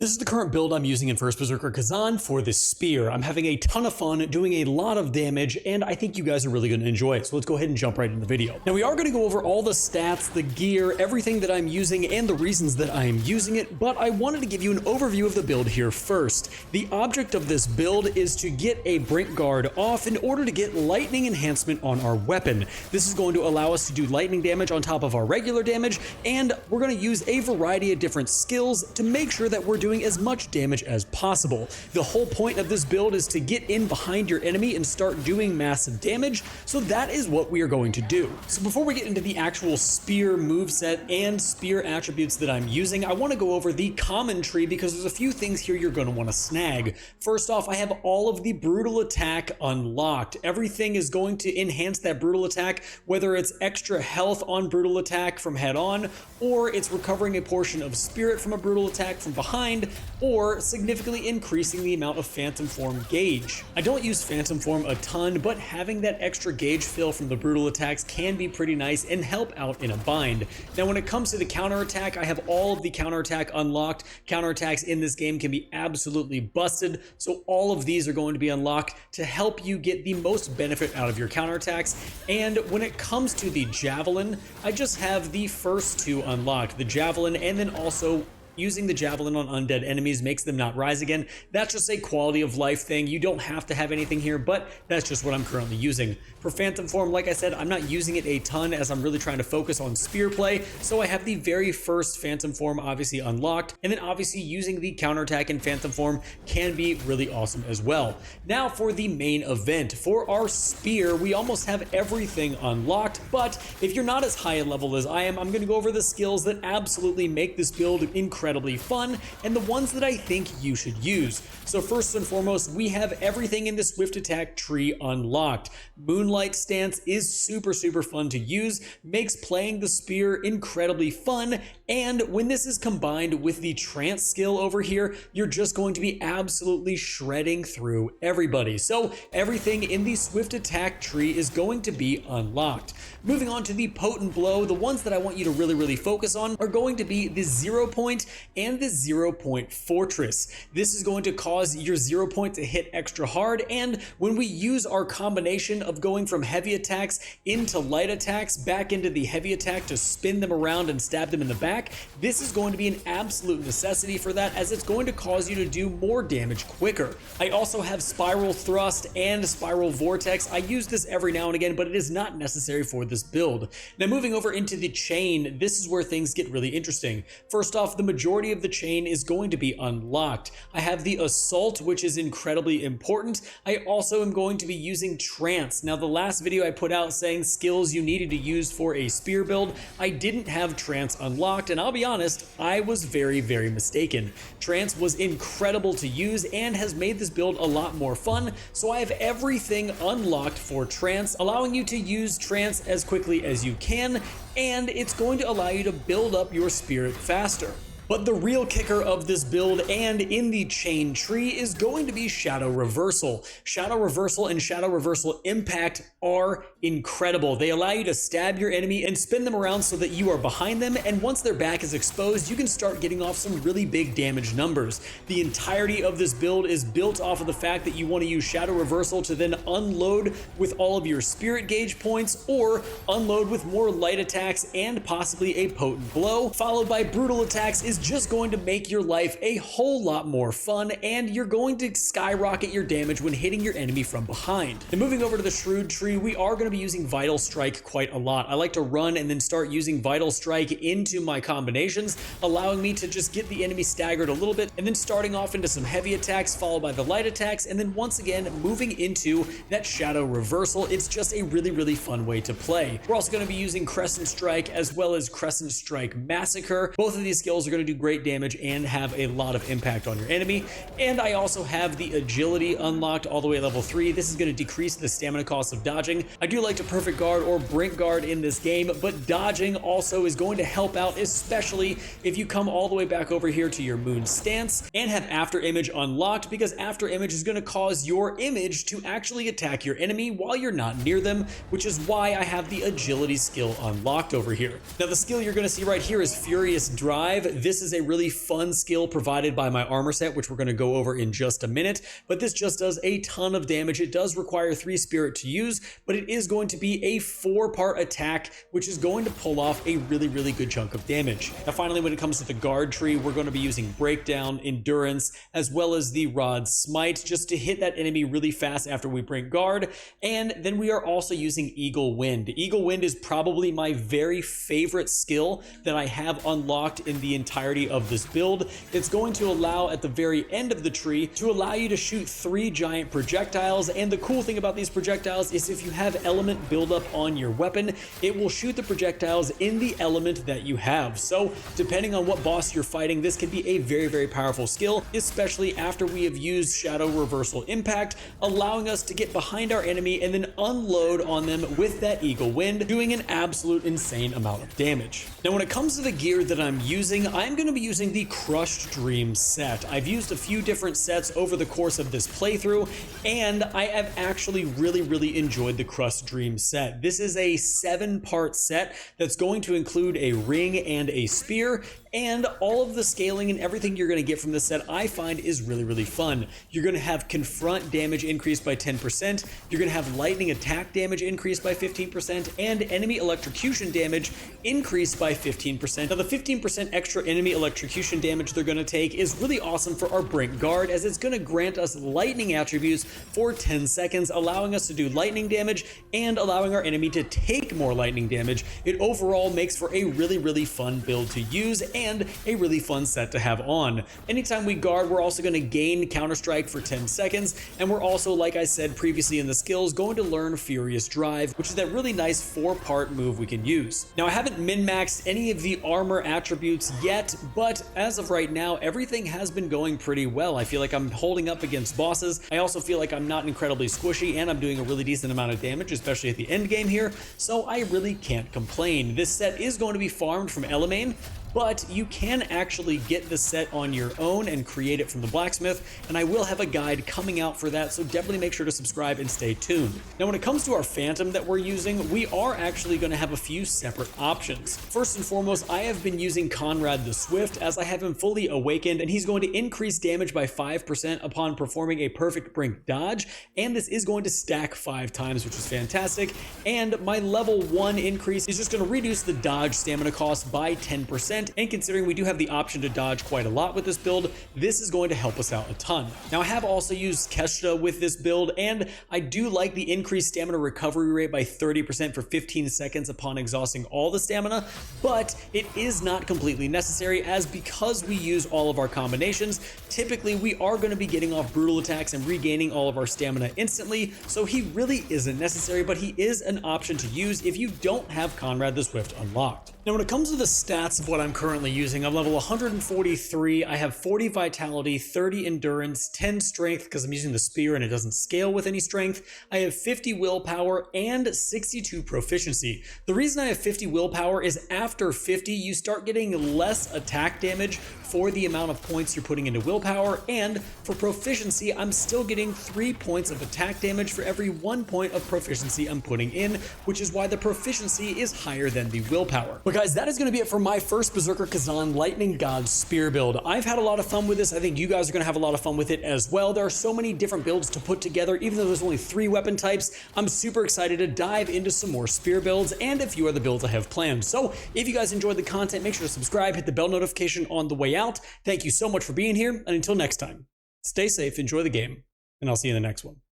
This is the current build I'm using in First Berserker Khazan for this spear. I'm having a ton of fun, doing a lot of damage, and I think you guys are really going to enjoy it. So let's go ahead and jump right into the video. Now we are going to go over all the stats, the gear, everything that I'm using, and the reasons that I am using it, but I wanted to give you an overview of the build here first. The object of this build is to get a Brink Guard off in order to get lightning enhancement on our weapon. This is going to allow us to do lightning damage on top of our regular damage, and we're going to use a variety of different skills to make sure that we're doing as much damage as possible. The whole point of this build is to get in behind your enemy and start doing massive damage, so that is what we are going to do. So before we get into the actual spear moveset and spear attributes that I'm using, I want to go over the common tree because there's a few things here you're going to want to snag. First off, I have all of the brutal attack unlocked. Everything is going to enhance that brutal attack, whether it's extra health on brutal attack from head on, or it's recovering a portion of spirit from a brutal attack from behind, or significantly increasing the amount of phantom form gauge. I don't use phantom form a ton, but having that extra gauge fill from the brutal attacks can be pretty nice and help out in a bind. Now when it comes to the counterattack, I have all of the counterattack unlocked. Counterattacks in this game can be absolutely busted, so all of these are going to be unlocked to help you get the most benefit out of your counterattacks. And when it comes to the javelin, I just have the first two unlocked, the javelin, and then also using the javelin on undead enemies makes them not rise again. That's just a quality of life thing. You don't have to have anything here, but that's just what I'm currently using. For phantom form, like I said, I'm not using it a ton as I'm really trying to focus on spear play, so I have the very first phantom form obviously unlocked, and then obviously using the counterattack in phantom form can be really awesome as well. Now for the main event. For our spear, we almost have everything unlocked, but if you're not as high a level as I am, I'm going to go over the skills that absolutely make this build incredibly fun and the ones that I think you should use. So first and foremost, we have everything in the swift attack tree unlocked. Moonlight Stance is super fun to use, makes playing the spear incredibly fun, and when this is combined with the trance skill over here, you're just going to be absolutely shredding through everybody. So everything in the swift attack tree is going to be unlocked. Moving on to the potent blow, the ones that I want you to really focus on are going to be the 0 point and the 0 point fortress. This is going to cause your 0 point to hit extra hard, and when we use our combination of going from heavy attacks into light attacks back into the heavy attack to spin them around and stab them in the back, this is going to be an absolute necessity for that, as it's going to cause you to do more damage quicker. I also have spiral thrust and spiral vortex. I use this every now and again, but it is not necessary for this build. Now moving over into the chain, this is where things get really interesting. First off, the majority of the chain is going to be unlocked. I have the assault, which is incredibly important. I also am going to be using trance. Now the last video I put out saying skills you needed to use for a spear build, I didn't have trance unlocked, and I'll be honest, I was very mistaken. Trance was incredible to use and has made this build a lot more fun, so I have everything unlocked for trance, allowing you to use trance as quickly as you can, and it's going to allow you to build up your spirit faster. But the real kicker of this build and in the chain tree is going to be Shadow Reversal. Shadow Reversal and Shadow Reversal Impact are incredible. They allow you to stab your enemy and spin them around so that you are behind them, and once their back is exposed, you can start getting off some really big damage numbers. The entirety of this build is built off of the fact that you want to use Shadow Reversal to then unload with all of your spirit gauge points, or unload with more light attacks and possibly a potent blow, followed by brutal attacks is just going to make your life a whole lot more fun, and you're going to skyrocket your damage when hitting your enemy from behind. And moving over to the Shrewd tree, we are going to be using Vital Strike quite a lot. I like to run and then start using Vital Strike into my combinations, allowing me to just get the enemy staggered a little bit, and then starting off into some heavy attacks followed by the light attacks, and then once again moving into that Shadow Reversal. It's just a really fun way to play. We're also going to be using Crescent Strike as well as Crescent Strike Massacre. Both of these skills are going to do great damage and have a lot of impact on your enemy. And I also have the agility unlocked all the way at level 3. This is going to decrease the stamina cost of dodging. I do like to perfect guard or brink guard in this game, but dodging also is going to help out, especially if you come all the way back over here to your moon stance and have after image unlocked, because after image is going to cause your image to actually attack your enemy while you're not near them, which is why I have the agility skill unlocked over here. Now the skill you're going to see right here is Furious Drive. This This is a really fun skill provided by my armor set, which we're going to go over in just a minute, but this just does a ton of damage. It does require 3 spirit to use, but it is going to be a 4-part attack, which is going to pull off a really good chunk of damage. Now finally, when it comes to the guard tree, we're going to be using breakdown, endurance, as well as the rod smite, just to hit that enemy really fast after we break guard. And then we are also using eagle wind. Eagle wind is probably my very favorite skill that I have unlocked in the entirety of this build. It's going to allow, at the very end of the tree, to allow you to shoot 3 giant projectiles. And the cool thing about these projectiles is if you have element buildup on your weapon, it will shoot the projectiles in the element that you have. So depending on what boss you're fighting, this can be a very powerful skill, especially after we have used shadow reversal impact, allowing us to get behind our enemy and then unload on them with that eagle wind, doing an absolute insane amount of damage. Now when it comes to the gear that I'm using, I'm going to be using the Crushed Dream set. I've used a few different sets over the course of this playthrough, and I have actually really enjoyed the Crushed Dream set. This is a 7-part set that's going to include a ring and a spear, and all of the scaling and everything you're going to get from this set I find is really fun. You're going to have confront damage increased by 10%, you're going to have lightning attack damage increased by 15%, and enemy electrocution damage increased by 15%. Now the 15% extra enemy electrocution damage they're going to take is really awesome for our Brink Guard, as it's going to grant us lightning attributes for 10 seconds, allowing us to do lightning damage and allowing our enemy to take more lightning damage. It overall makes for a really fun build to use and a really fun set to have on. Anytime we guard, we're also going to gain Counter-Strike for 10 seconds, and we're also, like I said previously in the skills, going to learn Furious Drive, which is that really nice 4-part move we can use. Now I haven't min-maxed any of the armor attributes yet, but as of right now, everything has been going pretty well. I feel like I'm holding up against bosses. I also feel like I'm not incredibly squishy, and I'm doing a really decent amount of damage, especially at the end game here, so I really can't complain. This set is going to be farmed from Element, but you can actually get the set on your own and create it from the blacksmith, and I will have a guide coming out for that, so definitely make sure to subscribe and stay tuned. Now when it comes to our phantom that we're using, we are actually going to have a few separate options. First and foremost, I have been using Conrad the Swift, as I have him fully awakened, and he's going to increase damage by 5% upon performing a perfect brink dodge, and this is going to stack 5 times, which is fantastic. And my level 1 increase is just going to reduce the dodge stamina cost by 10%, and considering we do have the option to dodge quite a lot with this build, this is going to help us out a ton. Now I have also used Keshta with this build, and I do like the increased stamina recovery rate by 30% for 15 seconds upon exhausting all the stamina, but it is not completely necessary, as because we use all of our combinations, typically we are going to be getting off brutal attacks and regaining all of our stamina instantly, so he really isn't necessary, but he is an option to use if you don't have Conrad the Swift unlocked. Now when it comes to the stats of what I'm currently using, I'm level 143, I have 40 vitality, 30 endurance, 10 strength because I'm using the spear and it doesn't scale with any strength, I have 50 willpower, and 62 proficiency. The reason I have 50 willpower is after 50 you start getting less attack damage for the amount of points you're putting into willpower, and for proficiency I'm still getting 3 points of attack damage for every 1 point of proficiency I'm putting in, which is why the proficiency is higher than the willpower. But guys, that is going to be it for my first Berserker Khazan Lightning God Spear build. I've had a lot of fun with this. I think you guys are going to have a lot of fun with it as well. There are so many different builds to put together, even though there's only 3 weapon types. I'm super excited to dive into some more spear builds and a few other builds I have planned. So if you guys enjoyed the content, make sure to subscribe, hit the bell notification on the way out. Thank you so much for being here, and until next time, stay safe, enjoy the game, and I'll see you in the next one.